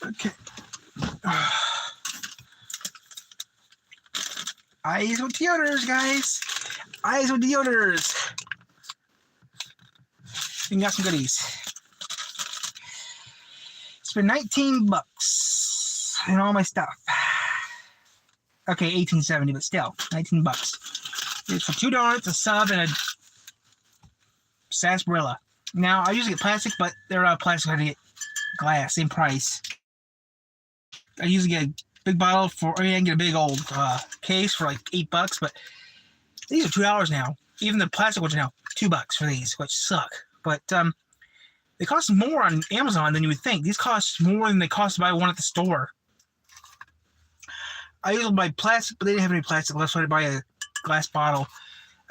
Okay. Eyes with deodorants, guys. Eyes with deodorants. We got some goodies. It's been $19 and all my stuff. Okay, $18.70, but still, $19. It's for 2 donuts, a sub, and a sarsaparilla. Now, I usually get plastic, but they're out of plastic. I had to get glass, same price. I usually get a big bottle for, I can get a big old case for like $8, but these are $2 now. Even the plastic ones are now $2 for these, which suck. But they cost more on Amazon than you would think. These cost more than they cost to buy one at the store. I usually buy plastic, but they didn't have any plastic left, so I had to buy a glass bottle.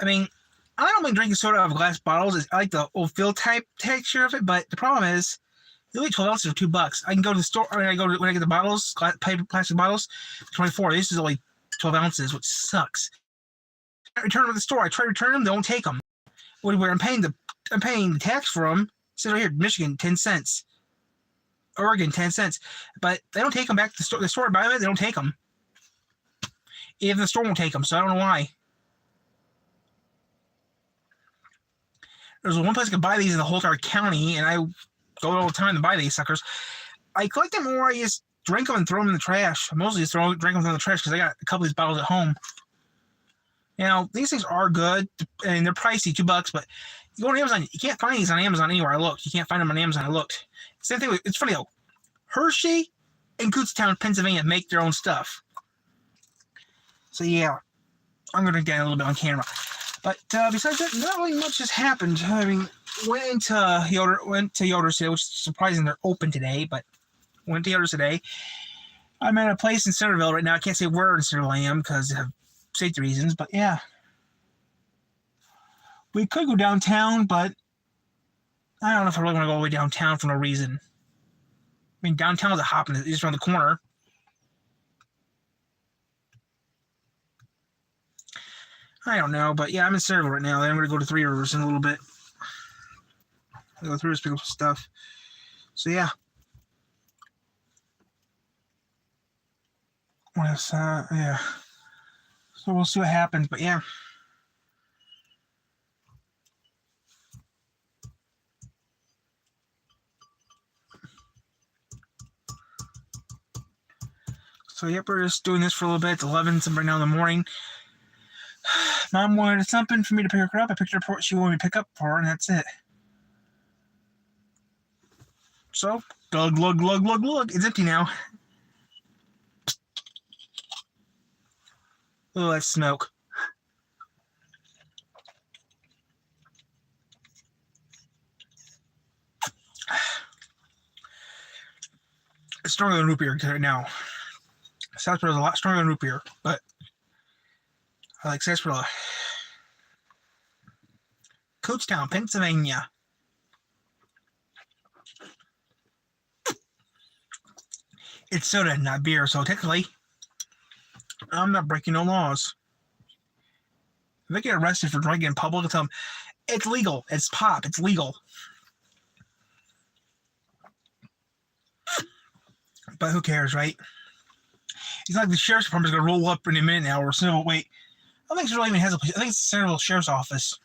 I mean, I don't like drinking soda out of glass bottles. I like the old fill type texture of it, but the problem is, they're only 12 ounces for $2. I can go to the store, when I get the bottles, plastic bottles, 24. This is only 12 ounces, which sucks. I return them at the store. I try to return them, they won't take them. Where I'm paying the tax for them. It says right here, Michigan, 10 cents. Oregon, 10 cents. But they don't take them back to the store. The store, by the way, they don't take them. Even the store won't take them, so I don't know why. There's one place I could buy these in the whole entire county, and I go all the time to buy these suckers. I collect them or I just drink them and throw them in the trash. I mostly just drink them in the trash because I got a couple of these bottles at home. Now, these things are good, and they're pricey, $2, but you go on Amazon, you can't find these on Amazon anywhere. I looked. You can't find them on Amazon. I looked. Same thing. It's funny, though. Hershey and Kutztown, Pennsylvania, make their own stuff. So, yeah, I'm going to get a little bit on camera. But besides that, not really much has happened. I mean, went to Yoder's today, which is surprising they're open today, but went to Yoder's today. I'm at a place in Centerville right now. I can't say where in Centerville I am because of safety reasons, but yeah. We could go downtown, but I don't know if I really want to go all the way downtown for no reason. I mean, downtown is a hop, and it's just around the corner. I don't know, but yeah, I'm in Centerville right now. I'm going to go to Three Rivers in a little bit. I'll go through this, pick up some stuff. So yeah. What else? Yeah. So we'll see what happens, but yeah. So yep, we're just doing this for a little bit. It's 11, something right now in the morning. Mom wanted something for me to pick her up. I picked her up what she wanted me to pick up for her, and that's it. So, glug, glug, glug, glug, glug. It's empty now. Oh, that's smoke. It's stronger than root beer right now. Sarsaparilla is a lot stronger than root beer, but I like sarsaparilla. Kutztown, Pennsylvania. It's soda, not beer, so technically, I'm not breaking no laws. If I get arrested for drinking in public, I'll tell them, it's legal. It's pop. It's legal. But who cares, right? It's like the sheriff's department's going to roll up in a minute now, or Centerville, wait. I don't think Centerville even has a police. I think it's the Centerville Sheriff's Office.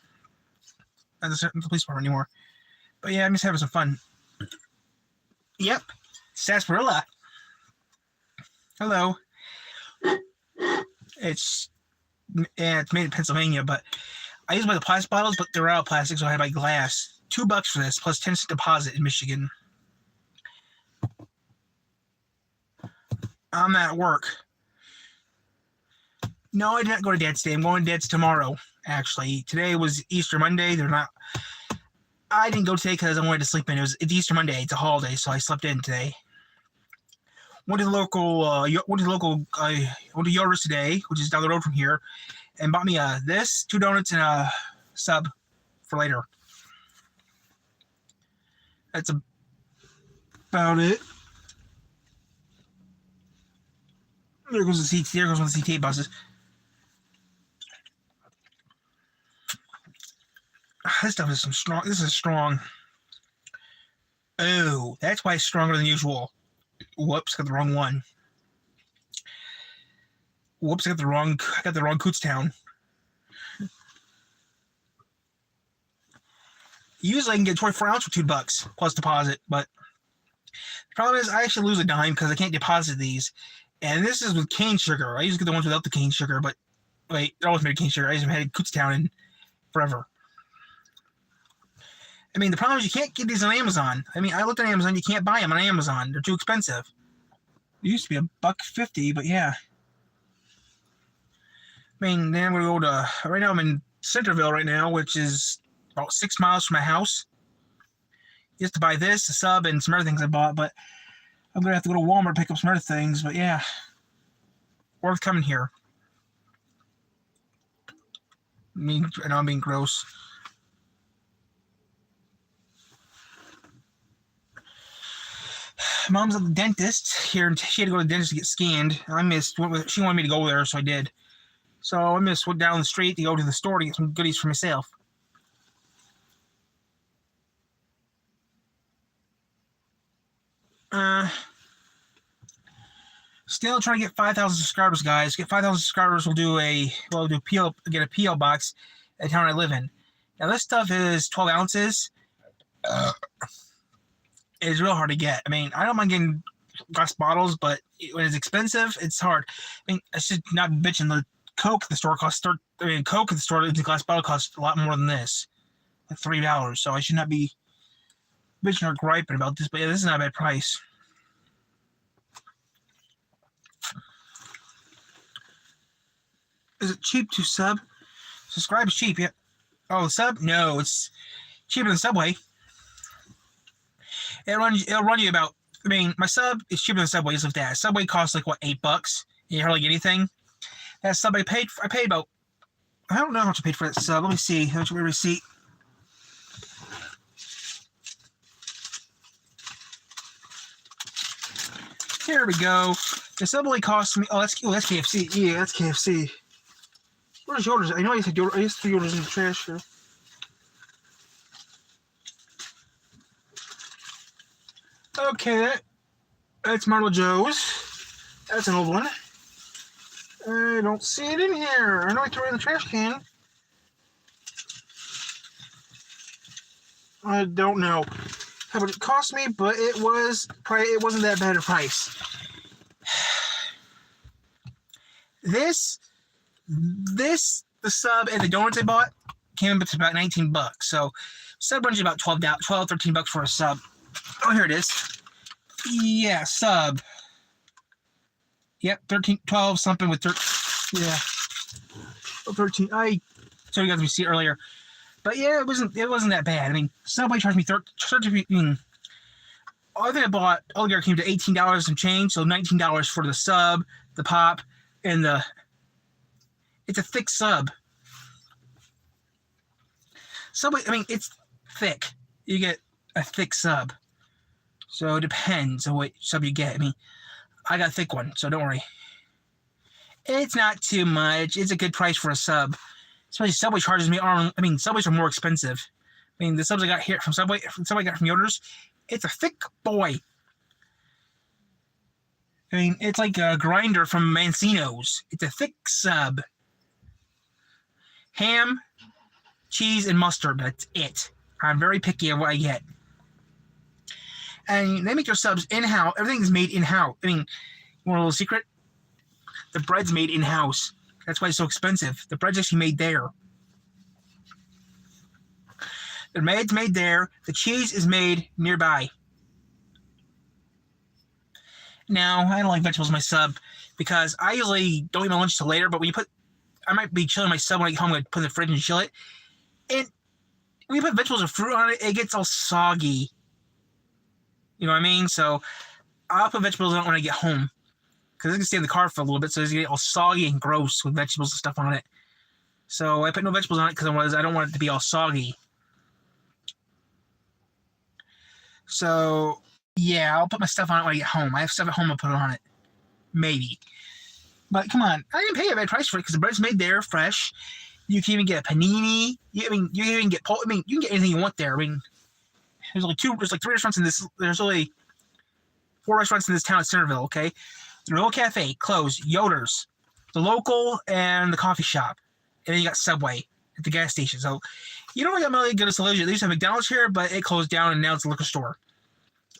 Not the police department anymore. But yeah, I'm just having some fun. Yep. Sarsaparilla. Hello. It's made in Pennsylvania, but I usually buy the plastic bottles, but they're out of plastic, so I had to buy glass. $2 for this, plus 10 cent deposit in Michigan. I'm at work. No, I did not go to Dad's today. I'm going to Dad's tomorrow, actually. Today was Easter Monday. I didn't go today because I wanted to sleep in. It's Easter Monday. It's a holiday, so I slept in today. Went to Yoder's today, which is down the road from here, and bought me 2 donuts and a sub for later. That's about it. There goes the CT. There goes one of the CTA buses. This stuff is some strong. This is strong. Oh, that's why it's stronger than usual. Whoops, got the wrong one. Whoops, I got the wrong Cootstown. Usually I can get 24 ounce for $2 plus deposit, but the problem is I actually lose a dime because I can't deposit these. And this is with cane sugar. I usually get the ones without the cane sugar, but wait, I always made cane sugar. I just had Cootstown in forever. I mean, the problem is you can't get these on Amazon. I mean, I looked at Amazon. You can't buy them on Amazon. They're too expensive. It used to be $1.50, but yeah. I mean, then I'm going to go to... Right now I'm in Centerville right now, which is about 6 miles from my house. Just to buy this, a sub, and some other things I bought, but I'm going to have to go to Walmart to pick up some other things, but yeah. Worth coming here. I know I'm being gross. Mom's at the dentist here, and she had to go to the dentist to get scanned. I missed. She wanted me to go there, so I did. So I went down the street to go to the store to get some goodies for myself. Still trying to get 5,000 subscribers, guys. Get 5,000 subscribers, we'll get a PO box at the town I live in. Now this stuff is 12 ounces. It's real hard to get. I mean, I don't mind getting glass bottles, but when it's expensive, it's hard. I mean, I should not be bitching. The Coke at the store Coke at the store in the glass bottle costs a lot more than this, like $3. So I should not be bitching or griping about this. But yeah, this is not a bad price. Is it cheap to sub? Subscribe is cheap, yeah. Oh, the sub? No, it's cheaper than Subway. It'll run you about. I mean, my sub is cheaper than Subway. Is like that. Subway costs like what, $8? You hardly get anything. That sub I paid about. I don't know how much I paid for that sub. Let me see. How much my receipt? Here we go. The Subway cost me. Oh, that's KFC. Yeah, that's KFC. Where's yours? I know I said I used to throw yours in the trash here. Okay, that's Marlo Joe's. That's an old one. I don't see it in here. I know I threw it in the trash can. I don't know how much it cost me, but it wasn't that bad a price. The sub and the donuts I bought came up to about $19. So sub runs you about $13 for a sub. Oh, here it is. Yeah, sub. Yep, 12 something with 13. Yeah, 13. I told you guys we see it earlier, but yeah, it wasn't that bad. I mean, Subway charged me $13. I think I bought altogether came to $18 and change, so $19 for the sub, the pop, and it's a thick sub. Subway, I mean, it's thick. You get a thick sub. So it depends on what sub you get. I mean, I got a thick one, so don't worry. It's not too much. It's a good price for a sub. Especially Subway charges me. Subways are more expensive. I mean, the subs I got here from Subway I got from Yoder's, it's a thick boy. I mean, it's like a grinder from Mancino's. It's a thick sub. Ham, cheese, and mustard. That's it. I'm very picky of what I get. And they make their subs in-house. Everything's made in-house. I mean, you want a little secret? The bread's made in-house. That's why it's so expensive. The bread's actually made there. The bread's made there. The cheese is made nearby. Now, I don't like vegetables in my sub because I usually don't eat my lunch till later, but I might be chilling my sub when I get home, I put it in the fridge and chill it. And when you put vegetables or fruit on it, it gets all soggy. You know what I mean? So I'll put vegetables on it when I get home because it can stay in the car for a little bit, so it's going to get all soggy and gross with vegetables and stuff on it. So I put no vegetables on it because I don't want it to be all soggy. So yeah, I'll put my stuff on it when I get home. I have stuff at home I'll put it on it. Maybe. But come on, I didn't pay a bad price for it because the bread's made there, fresh. You can even get a panini. You can even get you can get anything you want there. I mean, there's 3 restaurants in this. There's only 4 restaurants in this town, Centerville, okay? The Little Cafe, closed. Yoder's, the local, and the coffee shop. And then you got Subway at the gas station. So you don't really get a solution. They used to have McDonald's here, but it closed down, and now it's a liquor store.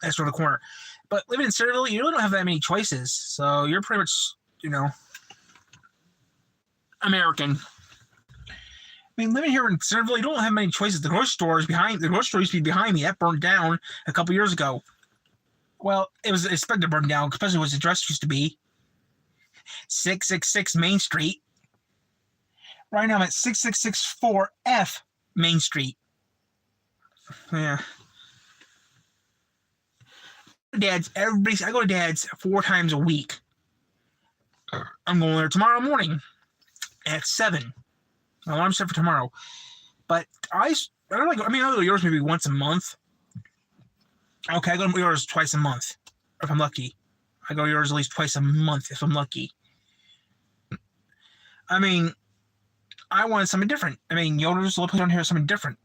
That's sort of the corner. But living in Centerville, you really don't have that many choices. So you're pretty much, American. I mean, living here in Centerville, you don't have many choices. The grocery store used to be behind me. That burned down a couple years ago. Well, it was expected to burn down, especially what the address used to be. 666 Main Street. Right now I'm at 6664 F Main Street. Yeah. I go to Dad's 4 times a week. I'm going there tomorrow morning at 7. My alarm's set for tomorrow. But I go to yours maybe once a month. Okay, I go to yours twice a month if I'm lucky. I go to yours at least twice a month if I'm lucky. I mean, I wanted something different. I mean, Yoder's little place down here is something different.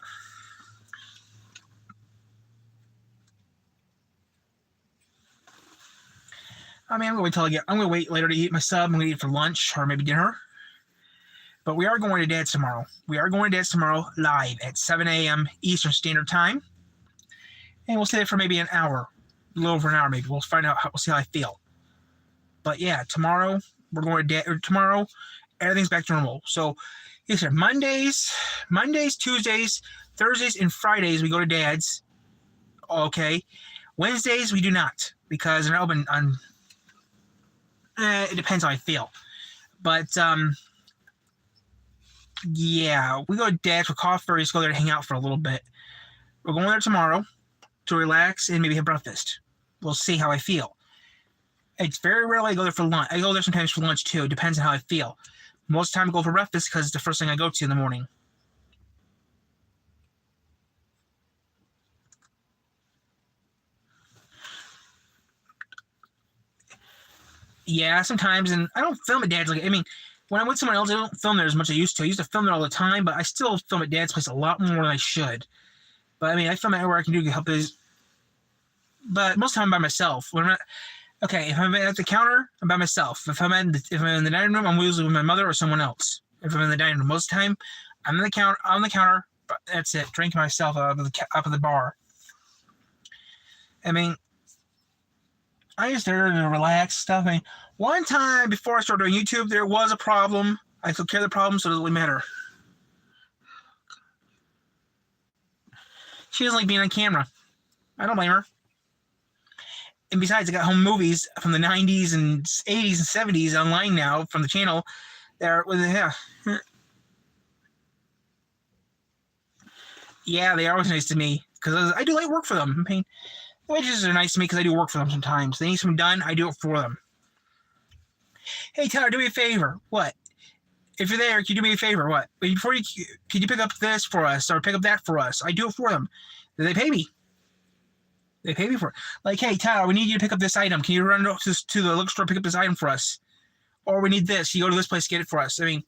I mean, I'm gonna wait later to eat my sub. I'm gonna eat it for lunch or maybe dinner. But we are going to Dad's tomorrow. We are going to Dad's tomorrow live at 7 a.m. Eastern Standard Time. And we'll stay there for maybe an hour. A little over an hour maybe. We'll find out. We'll see how I feel. But yeah, tomorrow we're going to tomorrow everything's back to normal. So yes, sir. Mondays, Tuesdays, Thursdays, and Fridays we go to Dad's. Okay. Wednesdays we do not because they're open on. It depends how I feel. But yeah, we go to Dad's for coffee. Or just go there to hang out for a little bit. We're going there tomorrow to relax and maybe have breakfast. We'll see how I feel. It's very rarely I go there for lunch. I go there sometimes for lunch too. It depends on how I feel. Most of the time I go for breakfast because it's the first thing I go to in the morning. Yeah, sometimes, and I don't film at Dad's. When I'm with someone else, I don't film there as much as I used to. I used to film there all the time, but I still film at Dad's place a lot more than I should. But I mean, I film everywhere I can do to help his. But most of the time, I'm by myself. If I'm at the counter, I'm by myself. If I'm in the dining room, I'm usually with my mother or someone else. If I'm in the dining room, most of the time, I'm on the counter. But that's it. Drinking myself up of the bar. I mean, I just there to relax stuff. I mean, one time before I started doing YouTube, there was a problem. I took care of the problem, so it doesn't really matter. She doesn't like being on camera. I don't blame her. And besides, I got home movies from the 90s and 80s and 70s online now from the channel. Yeah, they are always nice to me because I do like work for them. I mean, the wages are nice to me because I do work for them sometimes. They need something done, I do it for them. Hey, Tyler, do me a favor. What? If you're there, can you do me a favor? What? Can you pick up this for us or pick up that for us? I do it for them. They pay me. They pay me for it. Like, hey, Tyler, we need you to pick up this item. Can you run to the liquor store pick up this item for us? Or we need this. You go to this place, get it for us. I mean,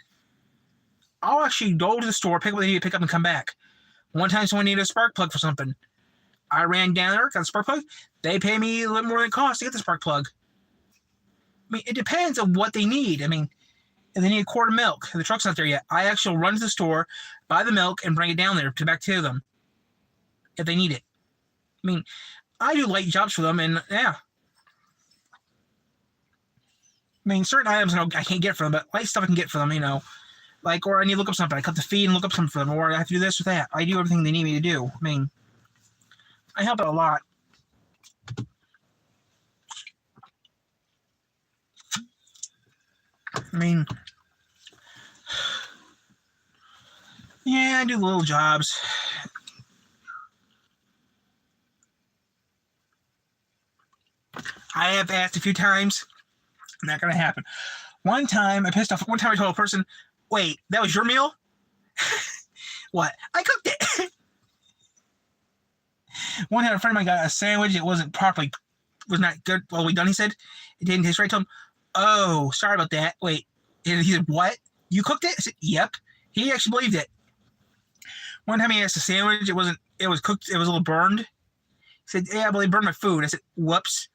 I'll actually go to the store, pick up what they need to pick up, and come back. One time someone needed a spark plug for something. I ran down there, got a spark plug. They pay me a little more than it costs to get the spark plug. I mean, it depends on what they need. I mean, if they need a quart of milk, and the truck's not there yet, I actually run to the store, buy the milk, and bring it down there back to them if they need it. I mean, I do light jobs for them, and yeah. I mean, certain items I can't get for them, but light stuff I can get for them, or I need to look up something. I cut the feed and look up something for them, or I have to do this or that. I do everything they need me to do. I mean, I help out a lot. I mean, yeah, I do little jobs. I have asked a few times. Not going to happen. One time, I pissed off. One time I told a person, wait, that was your meal? What? I cooked it. One time a friend of mine got a sandwich. It was not good. Well, we done, he said. It didn't taste right. I told him, oh, sorry about that. Wait. And he said, what? You cooked it? I said, yep. He actually believed it. One time he asked a sandwich. It was cooked. It was a little burned. He said, yeah, but they burned my food. I said, whoops.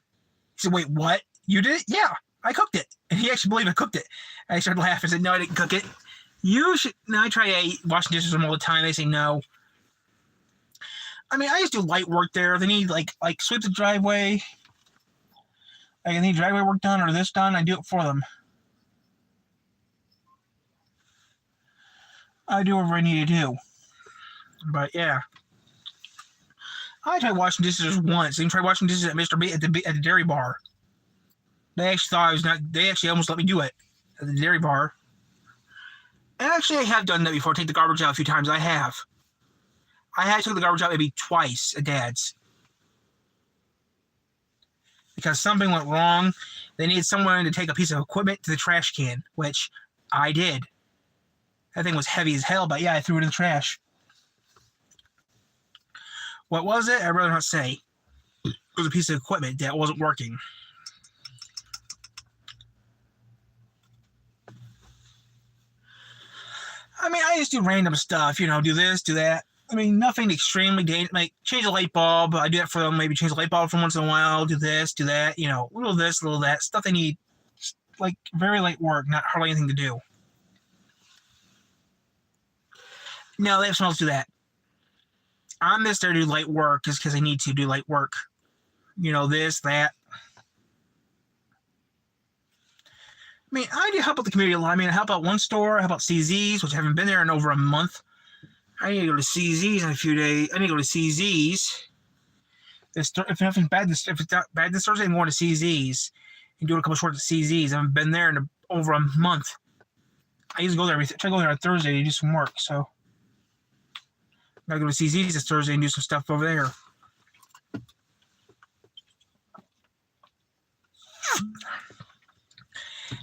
said, wait, what? You did it? Yeah, I cooked it. And he actually believed I cooked it. I started laughing. I said, no, I didn't cook it. You should. Now I try washing dishes with them all the time. They say no. I mean, I just do light work there. They need like sweep the driveway. Like, I need driveway work done or this done. I do it for them. I do whatever I need to do. But yeah, I tried washing dishes once. I tried washing dishes at Mr. B at the dairy bar. They actually thought I was not. They actually almost let me do it at the dairy bar. And actually, I have done that before. Take the garbage out a few times. I have. I had to take the garbage out maybe twice at Dad's because something went wrong. They needed someone to take a piece of equipment to the trash can, which I did. That thing was heavy as hell, but yeah, I threw it in the trash. What was it? I'd rather not say. It was a piece of equipment that wasn't working. I mean, I just do random stuff, do this, do that. I mean, nothing extremely dangerous. Like, change a light bulb. I do that for them. Maybe change a light bulb from once in a while. Do this, do that. Little this, little that. Stuff they need, like, very light work, not hardly anything to do. No, they have someone else do that. I'm just there to do light work just because I need to do light work. This, that. I mean, I do help out the community a lot. I mean, I help out one store. I help out CZ's, which I haven't been there in over a month. I need to go to CZ's in a few days. I need to go to CZ's. If nothing's bad, if it's not bad this Thursday, I'm going to CZ's and doing a couple shorts at CZ's. I haven't been there in over a month. I used to go there. Try to go there on Thursday to do some work. So I gotta go to CZ's this Thursday and do some stuff over there.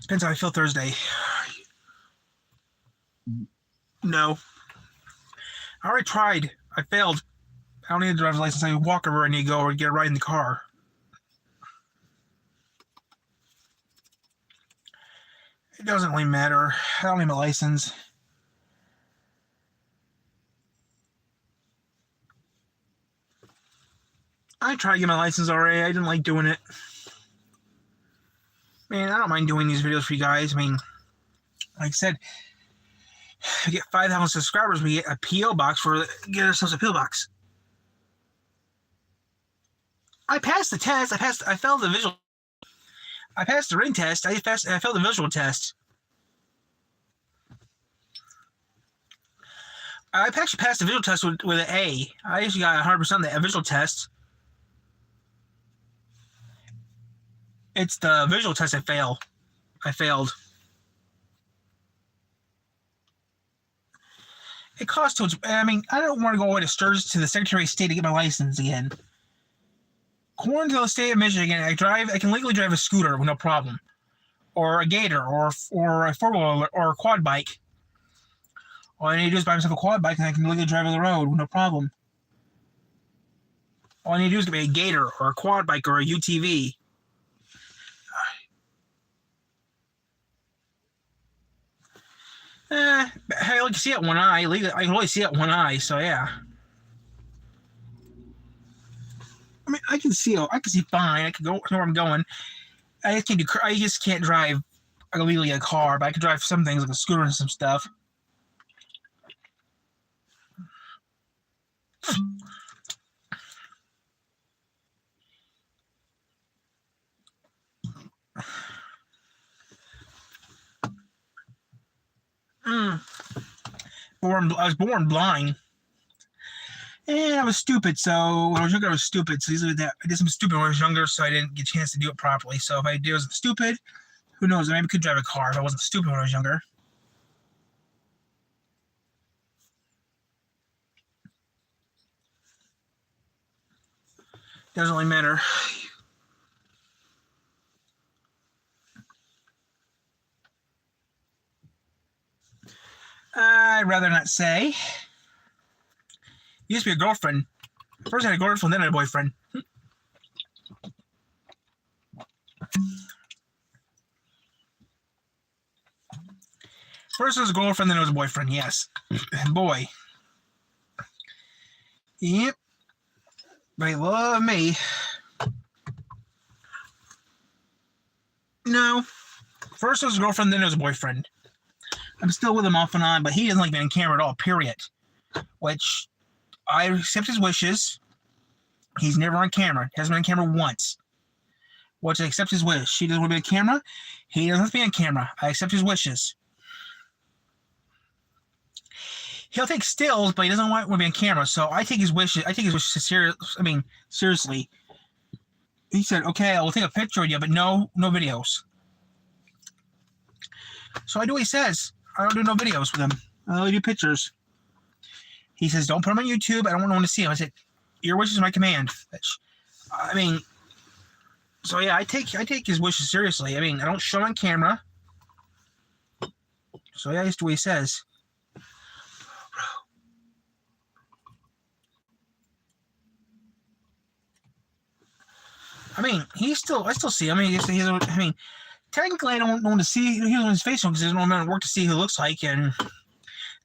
Depends how I feel Thursday. No. I already tried. I failed. I don't need a driver's license. I walk over and you go or get a ride in the car. It doesn't really matter. I don't need my license. I tried to get my license already. I didn't like doing it. Man, I don't mind doing these videos for you guys. I mean, like I said, I get 5,000 subscribers, we get a P.O. box get ourselves a P.O. box. I passed the test. I failed the visual. I passed the written test. I failed the visual test. I actually passed the visual test with an A. I actually got 100% on the visual test. It's the visual test I failed. It costs too much. I mean, I don't want to go away to Sturgis to the Secretary of State to get my license again. According to the state of Michigan, I can legally drive a scooter with no problem, or a gator, or a four-wheeler, or a quad bike. All I need to do is buy myself a quad bike, and I can legally drive on the road with no problem. All I need to do is get me a gator, or a quad bike, or a UTV. I like to see it one eye. I can only see it one eye, so yeah. I mean, I can see fine. I can go know where I'm going. I just can't drive legally a car, but I can drive some things like a scooter and some stuff. I was born blind. And I was stupid, so when I was younger, I was stupid. So usually I did something stupid when I was younger, so I didn't get a chance to do it properly. So if I wasn't stupid, who knows? I maybe could drive a car if I wasn't stupid when I was younger. Doesn't really matter. I'd rather not say. Used to be a girlfriend. First I had a girlfriend, then I had a boyfriend. First it was a girlfriend, then it was a boyfriend, yes. Boy. Yep. They love me. No. First it was a girlfriend, then it was a boyfriend. I'm still with him off and on, but he doesn't like being on camera at all, period. Which, I accept his wishes. He's never on camera. He hasn't been on camera once. Which I accept his wish. He doesn't want to be on camera. He doesn't have to be on camera. I accept his wishes. He'll take stills, but he doesn't want to be on camera. So I take his wishes. Seriously. He said, "Okay, I will take a picture of you, but no videos." So I do what he says. I don't do no videos with him. I only do pictures. He says, "Don't put them on YouTube. I don't want no one to see them." I said, "Your wish is my command." So yeah, I take his wishes seriously. I don't show him on camera. So yeah, that's the way he says. I still see him. Technically, I don't want to see his face because there's no amount of work to see who he looks like. And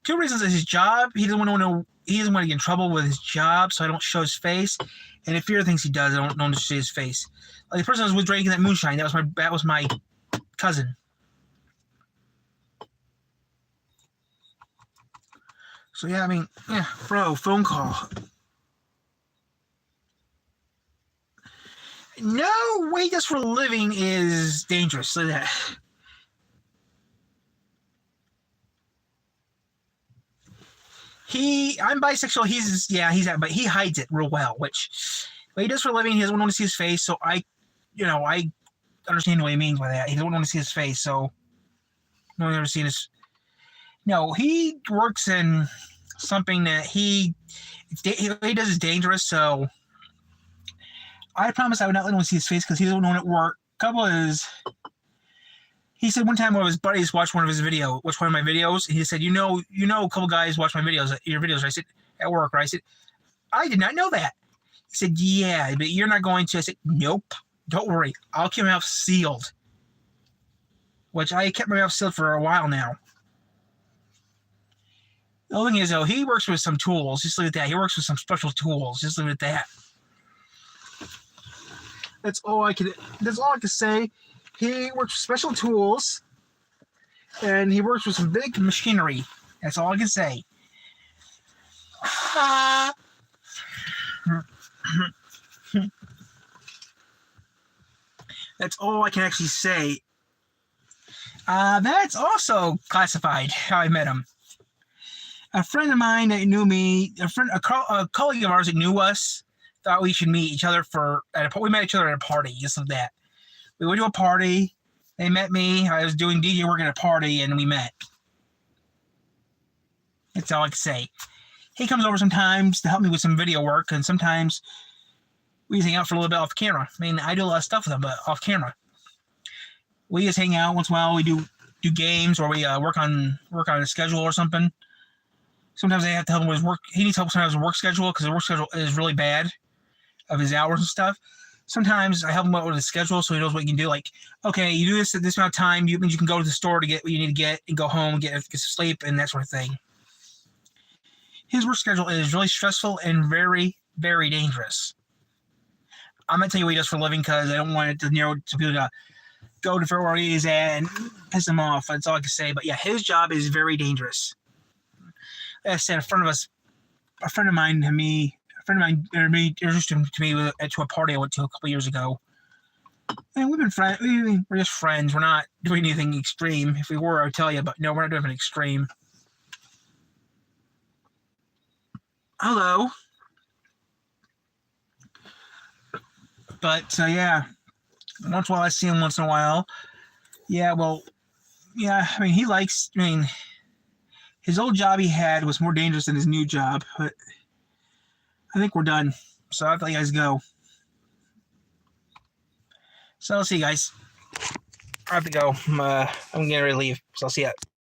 two reasons is his job. He doesn't want to get in trouble with his job, so I don't show his face. And if fear thinks he does, I don't want to see his face. Like the person I was with drinking that moonshine, that was my cousin. So yeah, bro, phone call. No, what he does for a living is dangerous. Look at that. I'm bisexual. But he hides it real well. Which, what he does for a living, he doesn't want to see his face. So I understand what he means by that. He doesn't want to see his face. So no one's ever seen his. No, he works in something that he does is dangerous. So I promise I would not let anyone see his face because he doesn't want it at work. Couple is, he said one time one of his buddies watched one of my videos, and he said, you know, a couple guys watch your videos. I said, at work, right? I said, I did not know that. He said, yeah, but you're not going to. I said, nope, don't worry. I'll keep my mouth sealed. Which I kept my mouth sealed for a while now. The only thing is, though, he works with some tools. Just leave it at that. He works with some special tools. Just leave it at that. That's all I can say. He works with special tools, and he works with some big machinery. That's all I can say. That's all I can actually say. That's also classified how I met him. A friend of mine that knew me, a colleague of ours that knew us, thought we should meet each other we met each other at a party, just like that. We went to a party. They met me. I was doing DJ work at a party, and we met. That's all I can say. He comes over sometimes to help me with some video work, and sometimes we just hang out for a little bit off camera. I do a lot of stuff with him, but off camera. We just hang out once in a while. We do games, or we work on a schedule or something. Sometimes I have to help him with his work. He needs help sometimes with work schedule because his work schedule is really bad of his hours and stuff. Sometimes I help him out with his schedule so he knows what he can do. Like, okay, you do this at this amount of time, you can go to the store to get what you need to get and go home and get some sleep and that sort of thing. His work schedule is really stressful and very, very dangerous. I'm not telling you what he does for a living because I don't want it to to people to go to where he is at and piss him off. That's all I can say. But yeah, his job is very dangerous. Like I said, a friend of mine introduced him to me to a party I went to a couple years ago. And we've been friends. We're just friends. We're not doing anything extreme. If we were, I would tell you, but no, we're not doing anything extreme. Hello. But yeah, once in a while I see him once in a while. Yeah, well, yeah. He likes. His old job he had was more dangerous than his new job, but I think we're done. So I'll let you guys go. So I'll see you guys. I have to go. I'm getting ready to leave. So I'll see you.